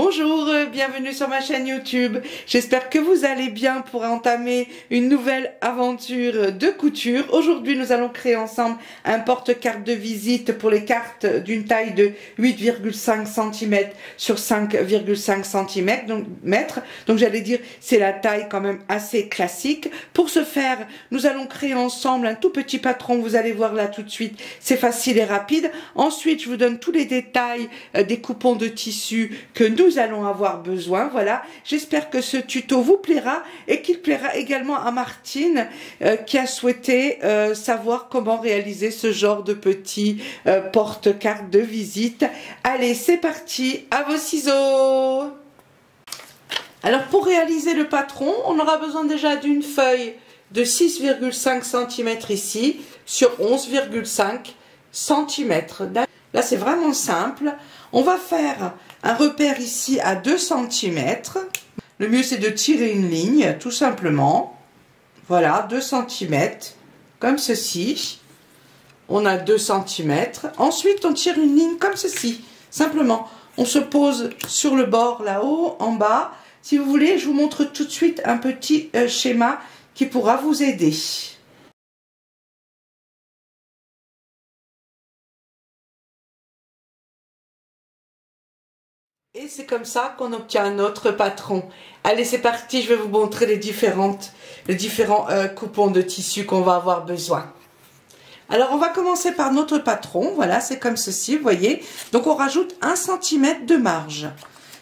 Bonjour, bienvenue sur ma chaîne YouTube. J'espère que vous allez bien pour entamer une nouvelle aventure de couture. Aujourd'hui, nous allons créer ensemble un porte-carte de visite pour les cartes d'une taille de 8,5 cm sur 5,5 cm. Donc j'allais dire, c'est la taille quand même assez classique. Pour ce faire, nous allons créer ensemble un tout petit patron. Vous allez voir là tout de suite, c'est facile et rapide. Ensuite, je vous donne tous les détails des coupons de tissu que nous allons avoir besoin. Voilà, j'espère que ce tuto vous plaira et qu'il plaira également à Martine qui a souhaité savoir comment réaliser ce genre de petit porte-carte de visite. Allez, c'est parti, à vos ciseaux. Alors pour réaliser le patron, on aura besoin déjà d'une feuille de 6,5 cm ici sur 11,5 cm. Là c'est vraiment simple. On va faire un repère ici à 2 cm. Le mieux c'est de tirer une ligne tout simplement. Voilà, 2 cm comme ceci. On a 2 cm. Ensuite on tire une ligne comme ceci. Simplement, on se pose sur le bord là-haut, en bas. Si vous voulez, je vous montre tout de suite un petit schéma qui pourra vous aider. Et c'est comme ça qu'on obtient notre patron. Allez, c'est parti, je vais vous montrer les différents coupons de tissu qu'on va avoir besoin. Alors, on va commencer par notre patron. Voilà, c'est comme ceci, vous voyez. Donc, on rajoute 1 cm de marge.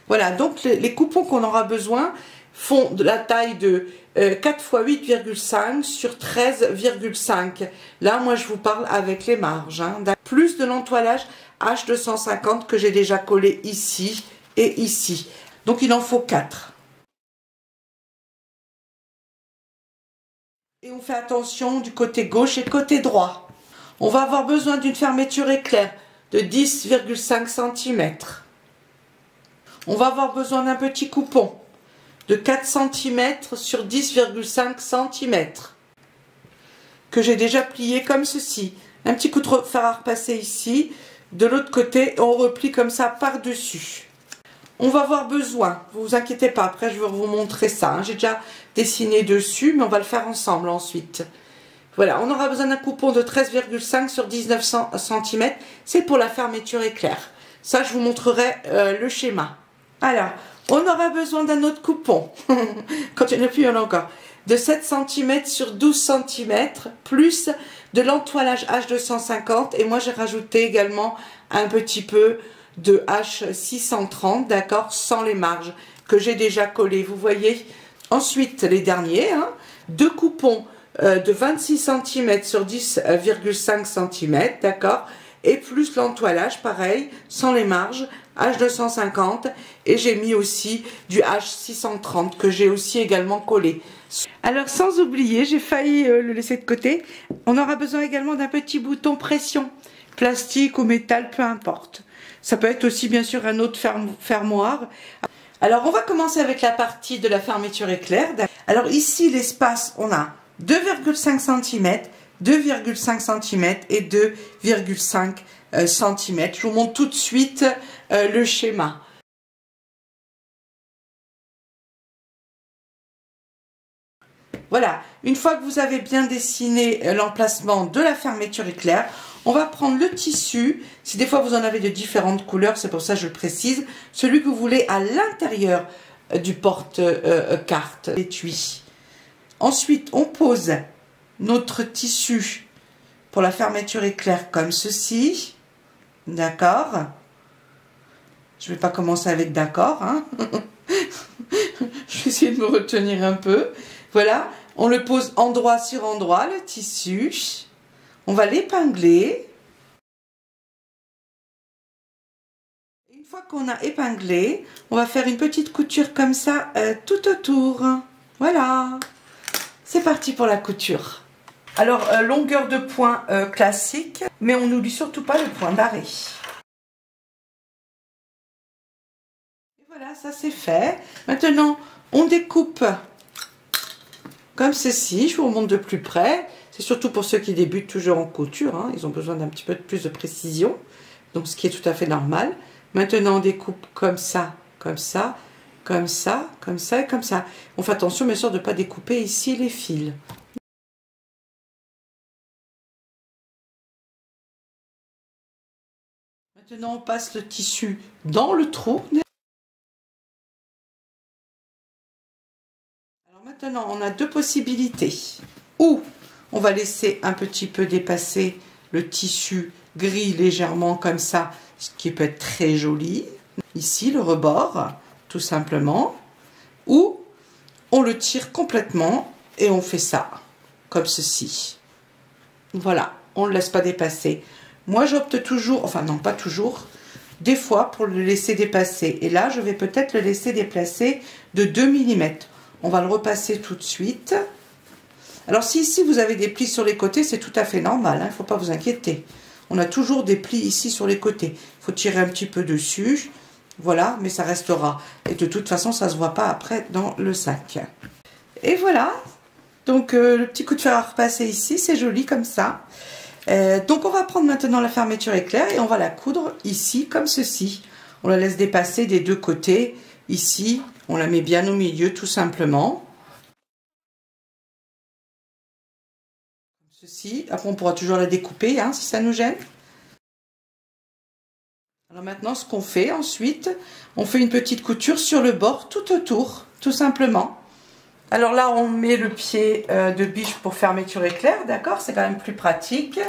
Voilà, donc les coupons qu'on aura besoin font de la taille de 4 x 8,5 sur 13,5. Là, moi, je vous parle avec les marges. Hein, plus de l'entoilage H250 que j'ai déjà collé ici et ici. Donc, il en faut 4. Et on fait attention du côté gauche et côté droit. On va avoir besoin d'une fermeture éclair de 10,5 cm. On va avoir besoin d'un petit coupon de 4 cm sur 10,5 cm que j'ai déjà plié comme ceci. Un petit coup de fer à repasser ici. De l'autre côté, on replie comme ça par-dessus. On va avoir besoin, ne vous inquiétez pas, après je vais vous montrer ça. Hein. J'ai déjà dessiné dessus, mais on va le faire ensemble ensuite. Voilà, on aura besoin d'un coupon de 13,5 sur 19 cm. C'est pour la fermeture éclair. Ça, je vous montrerai le schéma. Alors, on aura besoin d'un autre coupon. Quand il n'y en a plus, il y en a encore. De 7 cm sur 12 cm, plus de l'entoilage H250. Et moi, j'ai rajouté également un petit peu de H630, d'accord, sans les marges, que j'ai déjà collé, vous voyez. Ensuite, les derniers, hein, 2 coupons de 26 cm sur 10,5 cm, d'accord, et plus l'entoilage, pareil, sans les marges, H250, et j'ai mis aussi du H630 que j'ai aussi également collé. Alors sans oublier, j'ai failli le laisser de côté, on aura besoin également d'un petit bouton pression, plastique ou métal, peu importe. Ça peut être aussi bien sûr un autre fermoir. Alors on va commencer avec la partie de la fermeture éclair. Alors ici l'espace, on a 2,5 cm, 2,5 cm et 2,5 cm. Je vous montre tout de suite le schéma. Voilà, une fois que vous avez bien dessiné l'emplacement de la fermeture éclair, on va prendre le tissu. Si des fois vous en avez de différentes couleurs, c'est pour ça que je le précise, celui que vous voulez à l'intérieur du porte-carte, l'étui. Ensuite, on pose notre tissu pour la fermeture éclair comme ceci. D'accord. Je ne vais pas commencer avec d'accord. Hein. Je vais essayer de me retenir un peu. Voilà, on le pose endroit sur endroit, le tissu. On va l'épingler. Une fois qu'on a épinglé, on va faire une petite couture comme ça tout autour. Voilà. C'est parti pour la couture. Alors, longueur de point classique, mais on n'oublie surtout pas le point d'arrêt. Voilà, ça c'est fait. Maintenant, on découpe comme ceci. Je vous remonte de plus près. C'est surtout pour ceux qui débutent toujours en couture. Hein. Ils ont besoin d'un petit peu plus de précision. Donc, ce qui est tout à fait normal. Maintenant, on découpe comme ça, comme ça, comme ça, comme ça et comme ça. On fait attention bien sûr de ne pas découper ici les fils. Maintenant on passe le tissu dans le trou. Alors maintenant on a deux possibilités. Ou on va laisser un petit peu dépasser le tissu gris légèrement comme ça, ce qui peut être très joli. Ici le rebord, tout simplement. Ou on le tire complètement et on fait ça, comme ceci. Voilà, on ne le laisse pas dépasser. Moi j'opte toujours, enfin non pas toujours, des fois pour le laisser dépasser. Et là je vais peut-être le laisser déplacer de 2 mm. On va le repasser tout de suite. Alors si ici vous avez des plis sur les côtés, c'est tout à fait normal, il ne faut pas vous inquiéter. On a toujours des plis ici sur les côtés. Il faut tirer un petit peu dessus, voilà, mais ça restera. Et de toute façon, ça ne se voit pas après dans le sac. Et voilà, donc le petit coup de fer à repasser ici, c'est joli comme ça. Donc on va prendre maintenant la fermeture éclair et on va la coudre ici comme ceci. On la laisse dépasser des deux côtés. Ici, on la met bien au milieu tout simplement. Ceci. Après, on pourra toujours la découper si ça nous gêne. Alors maintenant, ce qu'on fait ensuite, on fait une petite couture sur le bord tout autour, tout simplement. Alors là, on met le pied de biche pour fermeture éclair, d'accord? C'est quand même plus pratique.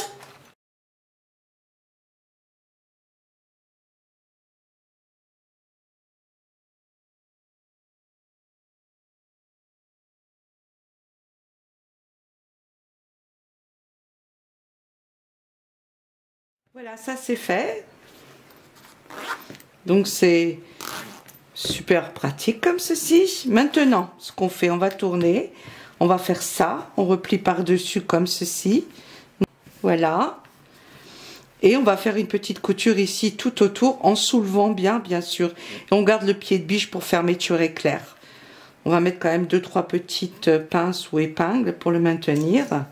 Voilà, ça c'est fait. Donc c'est super pratique comme ceci. Maintenant, ce qu'on fait, on va tourner. On va faire ça. On replie par-dessus comme ceci. Voilà. Et on va faire une petite couture ici tout autour en soulevant bien sûr. Et on garde le pied de biche pour fermeture éclair. On va mettre quand même 2-3 petites pinces ou épingles pour le maintenir.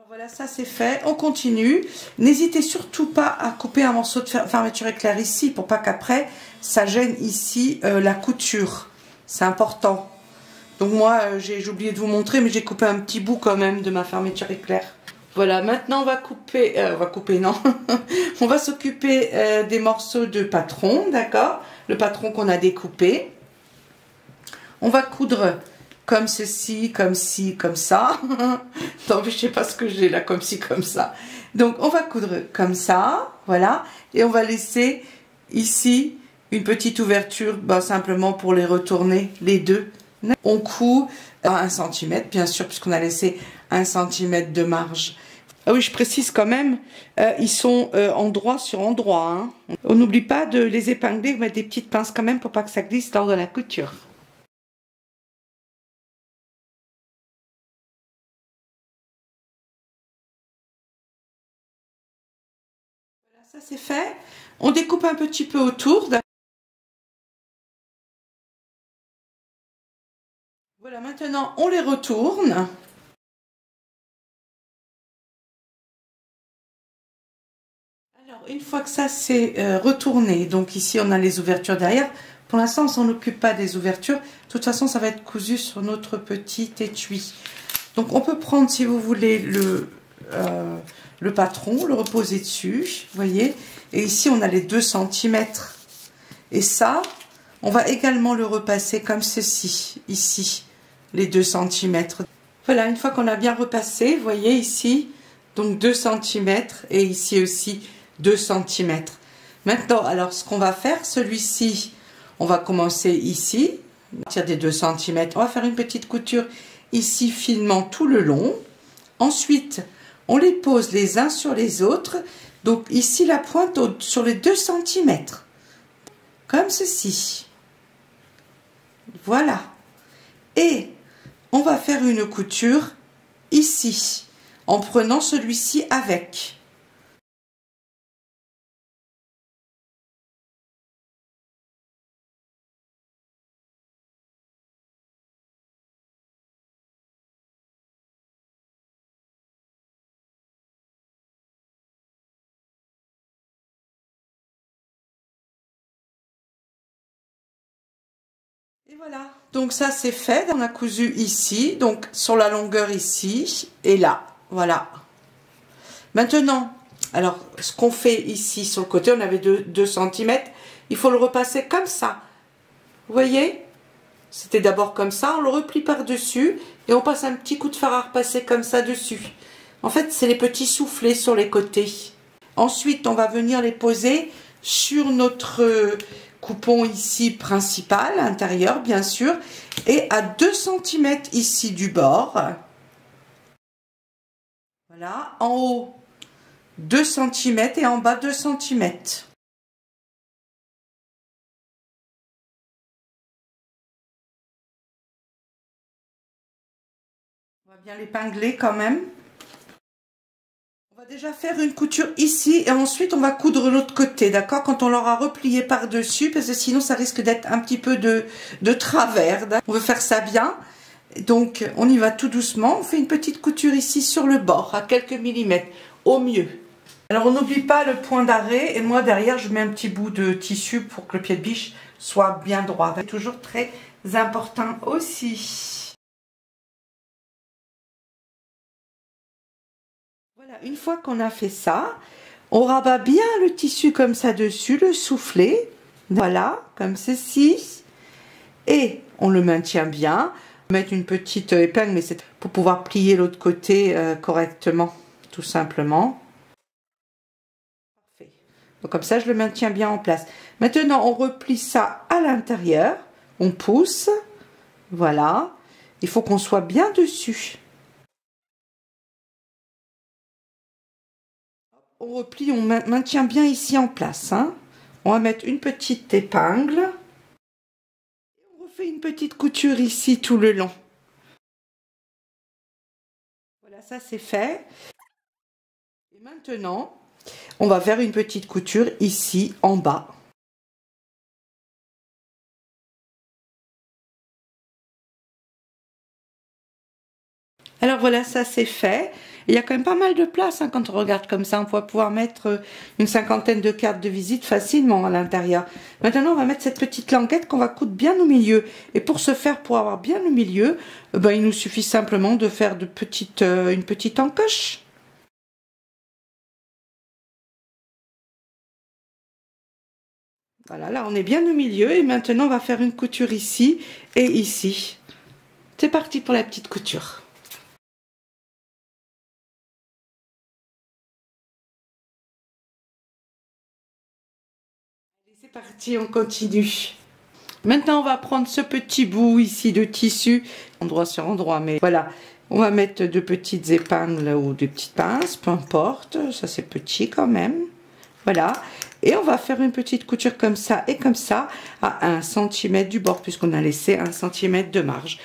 Voilà, ça c'est fait. On continue. N'hésitez surtout pas à couper un morceau de fermeture éclair ici pour pas qu'après ça gêne ici la couture. C'est important. Donc moi j'ai oublié de vous montrer, mais j'ai coupé un petit bout quand même de ma fermeture éclair. Voilà, maintenant on va couper, non. On va s'occuper des morceaux de patron, d'accord? Le patron qu'on a découpé. On va coudre comme ceci, comme ci, comme ça. Non, mais je sais pas ce que j'ai là, comme ci, comme ça. Donc, on va coudre comme ça, voilà. Et on va laisser ici une petite ouverture, simplement pour les retourner, les deux. On coud à 1 cm, bien sûr, puisqu'on a laissé 1 cm de marge. Ah oui, je précise quand même, ils sont endroit sur endroit. On n'oublie pas de les épingler, mettre des petites pinces quand même pour pas que ça glisse lors de la couture. Ça c'est fait. On découpe un petit peu autour. Voilà, maintenant on les retourne. Alors une fois que ça c'est retourné, donc ici on a les ouvertures derrière. Pour l'instant on s'en occupe pas des ouvertures. De toute façon ça va être cousu sur notre petit étui. Donc on peut prendre, si vous voulez, le patron, le reposer dessus, vous voyez. Et ici on a les 2 cm. Et ça, on va également le repasser comme ceci, ici, les 2 cm. Voilà, une fois qu'on a bien repassé, vous voyez ici, donc 2 cm et ici aussi 2 cm. Maintenant, alors ce qu'on va faire, celui-ci, on va commencer ici, à partir des 2 cm. On va faire une petite couture ici finement tout le long. Ensuite, on les pose les uns sur les autres. Donc ici, la pointe sur les 2 cm. Comme ceci. Voilà. Et on va faire une couture ici, en prenant celui-ci avec. Et voilà, donc ça c'est fait. On a cousu ici, donc sur la longueur ici et là, voilà. Maintenant, alors ce qu'on fait ici sur le côté, on avait 2 cm, il faut le repasser comme ça. Vous voyez? C'était d'abord comme ça, on le replie par-dessus et on passe un petit coup de fer à repasser comme ça dessus. En fait, c'est les petits soufflets sur les côtés. Ensuite, on va venir les poser sur notre coupon ici principal, intérieur bien sûr, et à 2 cm ici du bord. Voilà, en haut 2 cm et en bas 2 cm. On va bien l'épingler quand même. On va déjà faire une couture ici et ensuite on va coudre l'autre côté, d'accord? Quand on l'aura replié par-dessus, parce que sinon ça risque d'être un petit peu de travers. On veut faire ça bien, donc on y va tout doucement. On fait une petite couture ici sur le bord, à quelques millimètres, au mieux. Alors on n'oublie pas le point d'arrêt et moi derrière je mets un petit bout de tissu pour que le pied de biche soit bien droit. C'est toujours très important aussi. Voilà, une fois qu'on a fait ça, on rabat bien le tissu comme ça dessus, le soufflet, voilà, comme ceci, et on le maintient bien. Mettre une petite épingle, mais c'est pour pouvoir plier l'autre côté correctement, tout simplement. Parfait. Donc comme ça, je le maintiens bien en place. Maintenant, on replie ça à l'intérieur, on pousse, voilà. Il faut qu'on soit bien dessus. On replie, on maintient bien ici en place. Hein. On va mettre une petite épingle. On refait une petite couture ici tout le long. Voilà, ça c'est fait. Et maintenant, on va faire une petite couture ici en bas. Alors voilà, ça c'est fait. Il y a quand même pas mal de place hein, quand on regarde comme ça. On va pouvoir mettre une 50aine de cartes de visite facilement à l'intérieur. Maintenant, on va mettre cette petite languette qu'on va coudre bien au milieu. Et pour ce faire, pour avoir bien le milieu, ben, il nous suffit simplement de faire une petite encoche. Voilà, là on est bien au milieu. Et maintenant, on va faire une couture ici et ici. C'est parti pour la petite couture. C'est parti, on continue. Maintenant, on va prendre ce petit bout ici de tissu, endroit sur endroit, mais voilà. On va mettre 2 petites épingles ou 2 petites pinces, peu importe, ça c'est petit quand même. Voilà. Et on va faire une petite couture comme ça et comme ça à 1 cm du bord, puisqu'on a laissé 1 cm de marge.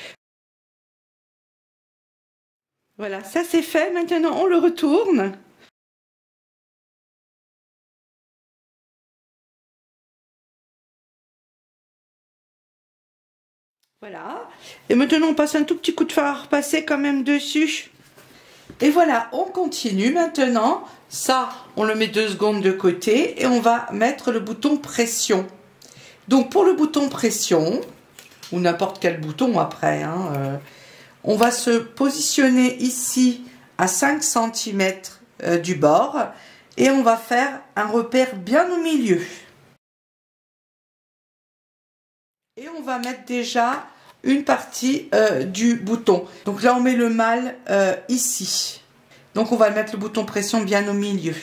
Voilà, ça c'est fait. Maintenant, on le retourne. Voilà. Et maintenant, on passe un tout petit coup de fer à repasser quand même dessus. Et voilà, on continue maintenant. Ça, on le met 2 secondes de côté et on va mettre le bouton pression. Donc, pour le bouton pression, ou n'importe quel bouton après, hein, on va se positionner ici à 5 cm du bord et on va faire un repère bien au milieu. Et on va mettre déjà une partie du bouton. Donc là, on met le mâle ici. Donc on va mettre le bouton pression bien au milieu.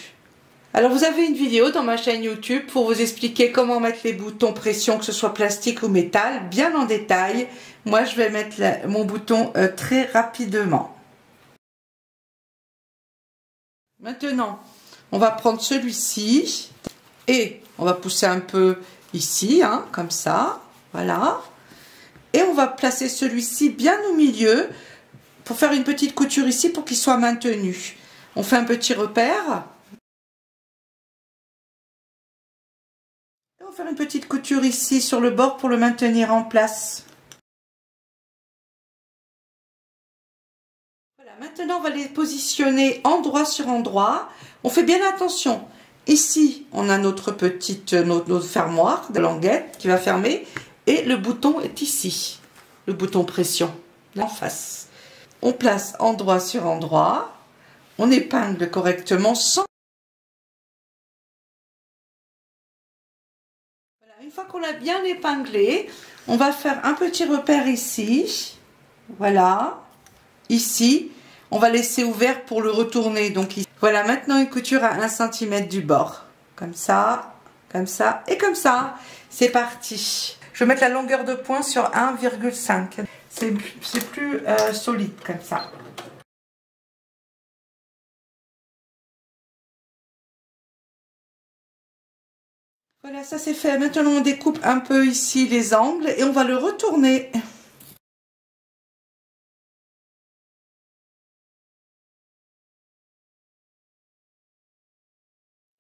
Alors vous avez une vidéo dans ma chaîne YouTube pour vous expliquer comment mettre les boutons pression, que ce soit plastique ou métal, bien en détail. Moi, je vais mettre mon bouton très rapidement. Maintenant, on va prendre celui-ci et on va pousser un peu ici, hein, comme ça. Voilà. Et on va placer celui-ci bien au milieu pour faire une petite couture ici pour qu'il soit maintenu. On fait un petit repère. Et on va faire une petite couture ici sur le bord pour le maintenir en place. Voilà, maintenant on va les positionner endroit sur endroit. On fait bien attention. Ici, on a notre fermoir de languette qui va fermer. Et le bouton est ici, le bouton pression, en face. On place endroit sur endroit, on épingle correctement sans... Voilà, une fois qu'on a bien épinglé, on va faire un petit repère ici, voilà, ici. On va laisser ouvert pour le retourner. Donc ici. Voilà, maintenant une couture à 1 cm du bord. Comme ça et comme ça. C'est parti. Je vais mettre la longueur de point sur 1,5. C'est plus solide comme ça. Voilà, ça c'est fait. Maintenant on découpe un peu ici les angles et on va le retourner.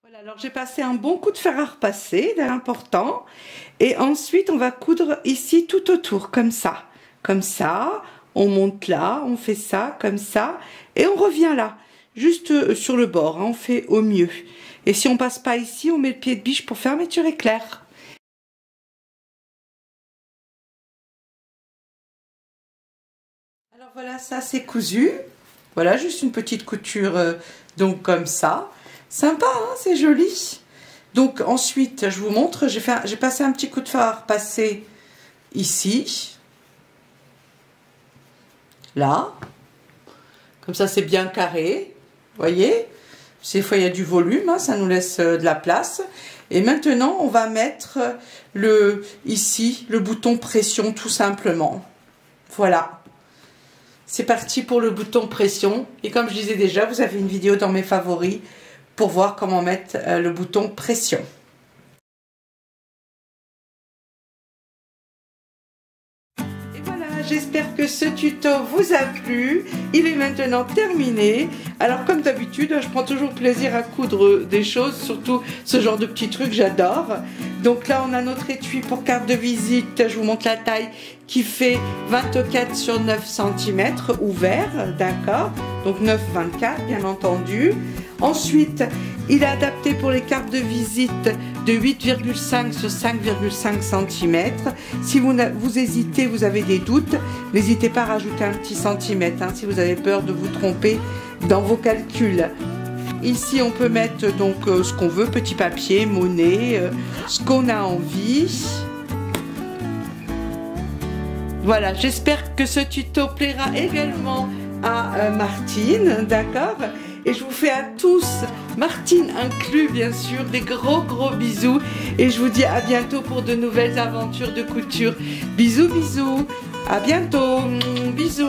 Voilà, alors j'ai passé un bon coup de fer à repasser, important. Et ensuite, on va coudre ici tout autour, comme ça. Comme ça, on monte là, on fait ça, comme ça. Et on revient là, juste sur le bord, hein, on fait au mieux. Et si on passe pas ici, on met le pied de biche pour fermeture éclair. Alors voilà, ça c'est cousu. Voilà, juste une petite couture, donc comme ça. Sympa, hein, c'est joli. Donc ensuite, je vous montre, j'ai passé un petit coup de fer à repasser ici. Là. Comme ça, c'est bien carré. Vous voyez? Des fois, il y a du volume, hein, ça nous laisse de la place. Et maintenant, on va mettre ici, le bouton pression, tout simplement. Voilà. C'est parti pour le bouton pression. Et comme je disais déjà, vous avez une vidéo dans mes favoris pour voir comment mettre le bouton pression. Et voilà, j'espère que ce tuto vous a plu. Il est maintenant terminé. Alors comme d'habitude, je prends toujours plaisir à coudre des choses, surtout ce genre de petits trucs, j'adore. Donc là, on a notre étui pour carte de visite. Je vous montre la taille qui fait 24 sur 9 cm ouvert, d'accord? Donc 9,24 bien entendu. Ensuite, il est adapté pour les cartes de visite de 8,5 sur 5,5 cm. Si vous hésitez, vous avez des doutes, n'hésitez pas à rajouter un petit centimètre hein, si vous avez peur de vous tromper dans vos calculs. Ici, on peut mettre donc ce qu'on veut, petit papier, monnaie, ce qu'on a envie. Voilà, j'espère que ce tuto plaira également à Martine, d'accord? Et je vous fais à tous, Martine inclus bien sûr, des gros bisous. Et je vous dis à bientôt pour de nouvelles aventures de couture. Bisous, bisous. À bientôt. Bisous.